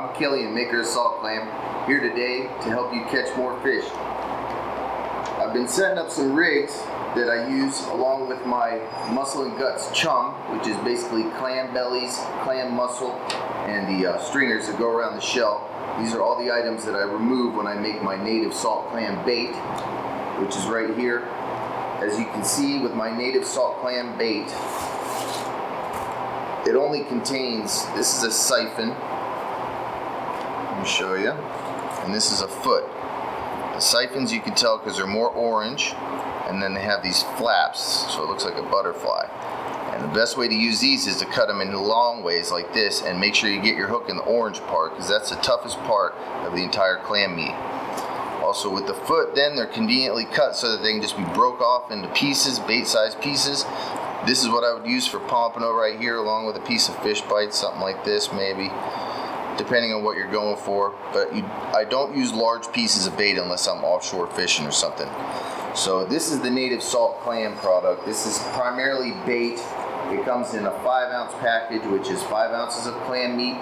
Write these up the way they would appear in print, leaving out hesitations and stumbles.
I'm Killian, maker of Salt Clam, here today to help you catch more fish. I've been setting up some rigs that I use along with my muscle and guts chum, which is basically clam bellies, clam muscle, and the stringers that go around the shell. These are all the items that I remove when I make my native salt clam bait, which is right here. As you can see with my native salt clam bait, it only contains, this is a siphon, let me show you, and this is a foot. The siphons you can tell because they're more orange, and then they have these flaps, so it looks like a butterfly. And the best way to use these is to cut them in long ways like this, and make sure you get your hook in the orange part, because that's the toughest part of the entire clam meat. Also with the foot, then they're conveniently cut so that they can just be broke off into pieces, bait-sized pieces. This is what I would use for pompano right here, along with a piece of fish bite, something like this maybe, depending on what you're going for. But I don't use large pieces of bait unless I'm offshore fishing or something. So this is the native salt clam product. This is primarily bait. It comes in a 5-ounce package, which is 5 ounces of clam meat,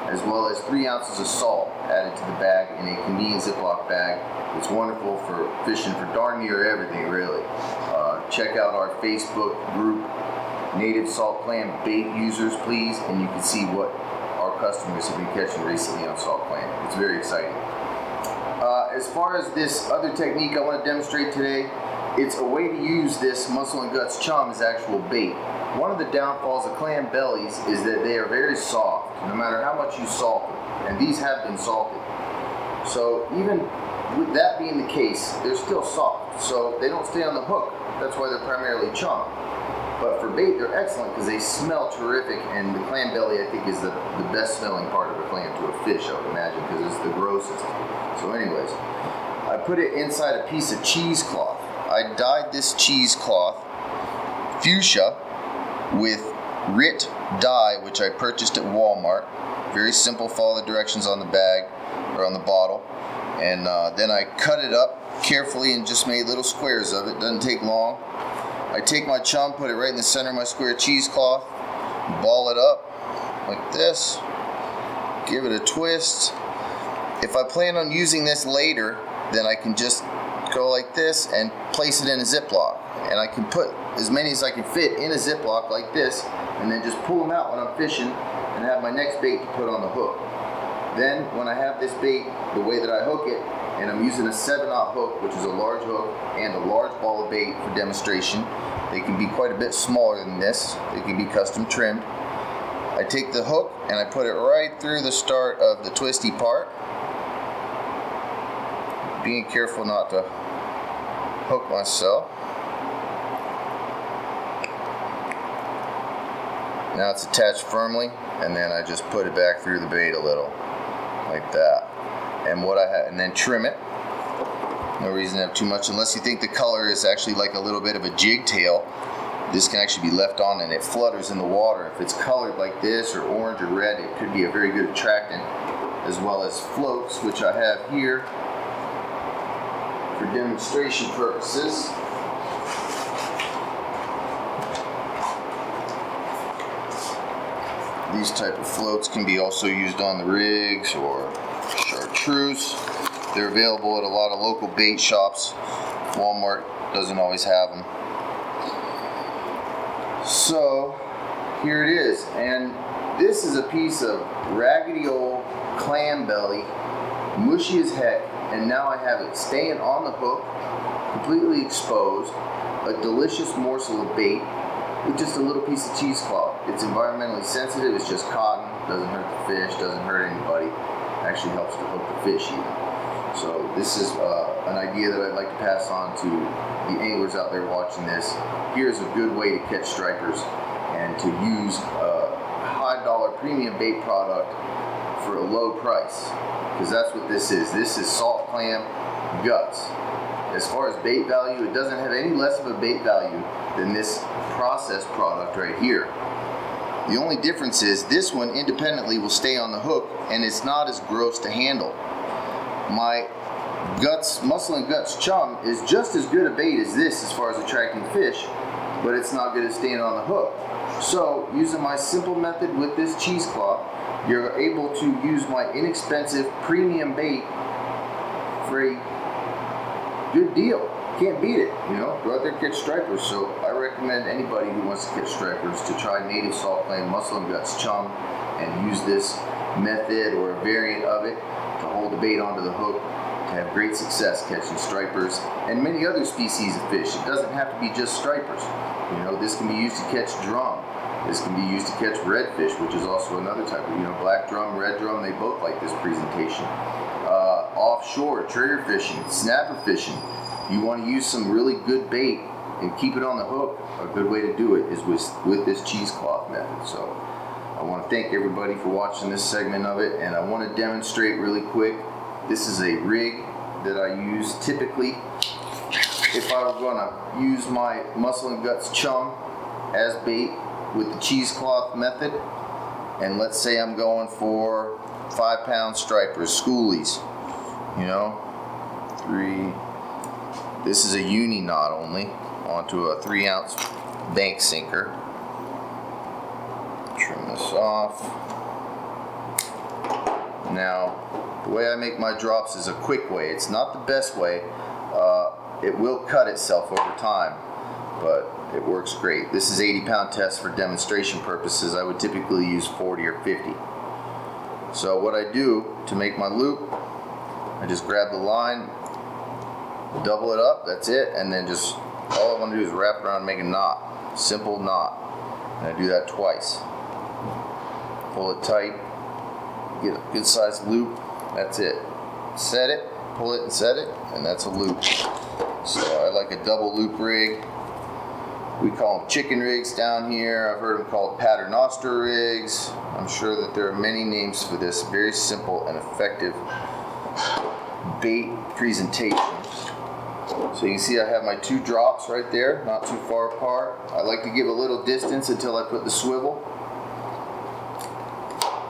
as well as 3 ounces of salt added to the bag in a convenient Ziploc bag. It's wonderful for fishing for darn near everything, really. Check out our Facebook group, Native Salt Clam Bait Users, please, and you can see what our customers have been catching recently on salt clam. It's very exciting. As far as this other technique I want to demonstrate today, it's a way to use this muscle and guts chum as actual bait. One of the downfalls of clam bellies is that they are very soft, no matter how much you salt them, and these have been salted. So even with that being the case, they're still soft, so they don't stay on the hook. That's why they're primarily chum. But for bait, they're excellent because they smell terrific, and the clam belly, I think, is the best smelling part of a clam to a fish, I would imagine, because it's the grossest. So anyways, I put it inside a piece of cheesecloth. I dyed this cheesecloth fuchsia with RIT dye, which I purchased at Walmart. Very simple, follow the directions on the bag or on the bottle. And then I cut it up carefully and just made little squares of it. Doesn't take long. I take my chum, put it right in the center of my square cheesecloth, ball it up like this, give it a twist. If I plan on using this later, then I can just go like this and place it in a Ziploc. And I can put as many as I can fit in a Ziploc like this, and then just pull them out when I'm fishing and have my next bait to put on the hook. Then when I have this bait, the way that I hook it, and I'm using a 7/0 hook, which is a large hook, and a large ball of bait for demonstration. They can be quite a bit smaller than this. They can be custom trimmed. I take the hook and I put it right through the start of the twisty part, being careful not to hook myself. Now it's attached firmly, and then I just put it back through the bait a little, like that. And then trim it. No reason to have too much, unless you think the color is actually like a little bit of a jig tail. This can actually be left on and it flutters in the water. If it's colored like this, or orange or red, it could be a very good attractant, as well as floats, which I have here for demonstration purposes. These type of floats can be also used on the rigs or chartreuse. They're available at a lot of local bait shops. Walmart doesn't always have them. So here it is, and this is a piece of raggedy old clam belly, mushy as heck, and now I have it staying on the hook, completely exposed, a delicious morsel of bait with just a little piece of cheesecloth. It's environmentally sensitive, it's just cotton, doesn't hurt the fish, doesn't hurt anybody, actually helps to hook the fish even. So this is an idea that I'd like to pass on to the anglers out there watching this. Here's a good way to catch stripers and to use a high dollar premium bait product for a low price, because that's what this is. This is salt clam guts. As far as bait value, it doesn't have any less of a bait value than this processed product right here. The only difference is this one independently will stay on the hook, and it's not as gross to handle. My muscle and guts chum is just as good a bait as this as far as attracting fish, but it's not good at staying on the hook. So using my simple method with this cheesecloth, you're able to use my inexpensive premium bait for a good deal. Can't beat it, you know. Go out there and catch stripers. So I recommend anybody who wants to catch stripers to try native Salt Clam muscle and guts chum and use this method or a variant of it to hold the bait onto the hook to have great success catching stripers and many other species of fish. It doesn't have to be just stripers. You know, this can be used to catch drum. This can be used to catch redfish, which is also another type of, you know, black drum, red drum, they both like this presentation. Offshore, trigger fishing, snapper fishing. You want to use some really good bait and keep it on the hook. A good way to do it is with this cheesecloth method. So I want to thank everybody for watching this segment of it, and I want to demonstrate really quick. This is a rig that I use typically if I were going to use my muscle and guts chum as bait with the cheesecloth method. And let's say I'm going for 5-pound stripers, schoolies, you know, 3. This is a uni knot only onto a 3-ounce bank sinker. Trim this off. Now, the way I make my drops is a quick way. It's not the best way. It will cut itself over time, but it works great. This is 80-pound test for demonstration purposes. I would typically use 40 or 50. So what I do to make my loop, I just grab the line, double it up, that's it, and then just all I want to do is wrap it around and make a knot. Simple knot. And I do that twice. Pull it tight, get a good sized loop, that's it. Set it, pull it and set it, and that's a loop. So I like a double loop rig. We call them chicken rigs down here. I've heard them called paternoster rigs. I'm sure that there are many names for this. Very simple and effective bait presentation. So you can see I have my 2 drops right there, not too far apart. I like to give a little distance until I put the swivel.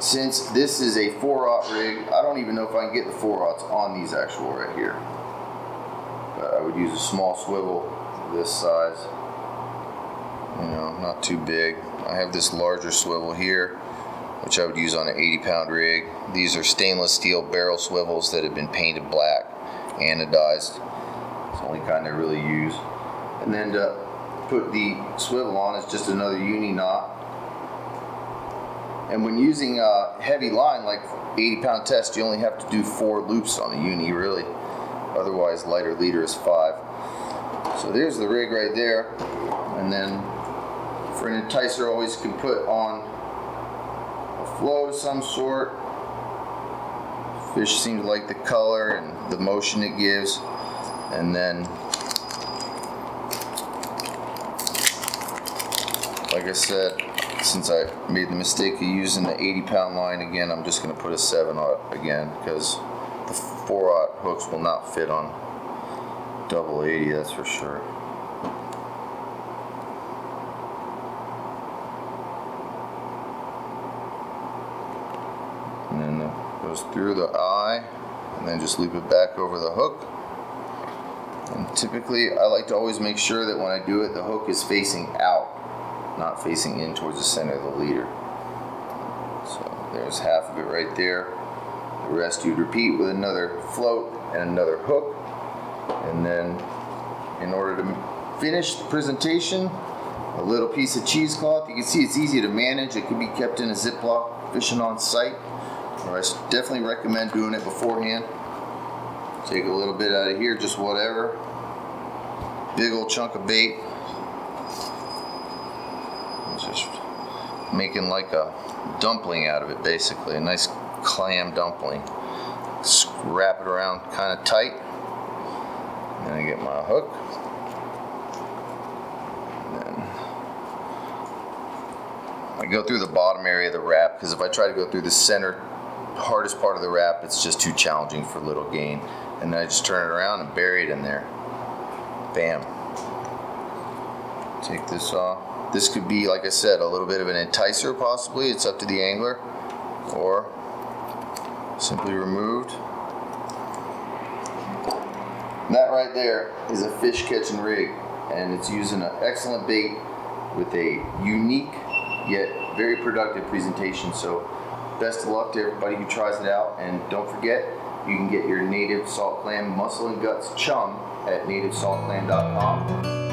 Since this is a 4-aught rig, I don't even know if I can get the 4-aughts on these actual right here. But I would use a small swivel this size. You know, not too big. I have this larger swivel here, which I would use on an 80-pound rig. These are stainless steel barrel swivels that have been painted black, anodized. It's the only kind I really use. And then to put the swivel on is just another uni knot. And when using a heavy line like 80-pound test, you only have to do 4 loops on a uni, really. Otherwise, lighter leader is 5. So there's the rig right there. And then for an enticer, always can put on a float of some sort. Fish seems to like the color and the motion it gives. And then, like I said, since I made the mistake of using the 80-pound line again, I'm just going to put a 7-aught again, because the 4-aught hooks will not fit on double 80, that's for sure. And then it goes through the eye, and then just loop it back over the hook. And typically, I like to always make sure that when I do it, the hook is facing out, not facing in towards the center of the leader. So there's half of it right there. The rest you'd repeat with another float and another hook. And then, in order to finish the presentation, a little piece of cheesecloth. You can see it's easy to manage. It can be kept in a Ziploc fishing on site. Or I definitely recommend doing it beforehand. Take a little bit out of here, just whatever. Big old chunk of bait. Just making like a dumpling out of it, basically. A nice clam dumpling. Just wrap it around kind of tight. Then I get my hook. And then I go through the bottom area of the wrap, because if I try to go through the center, hardest part of the wrap, it's just too challenging for little gain. And then I just turn it around and bury it in there. Bam. Take this off. This could be, like I said, a little bit of an enticer possibly. It's up to the angler. Or simply removed. And that right there is a fish catching rig. And it's using an excellent bait with a unique yet very productive presentation. So best of luck to everybody who tries it out, and don't forget, you can get your native salt clam muscle and guts chum at nativesaltclam.com.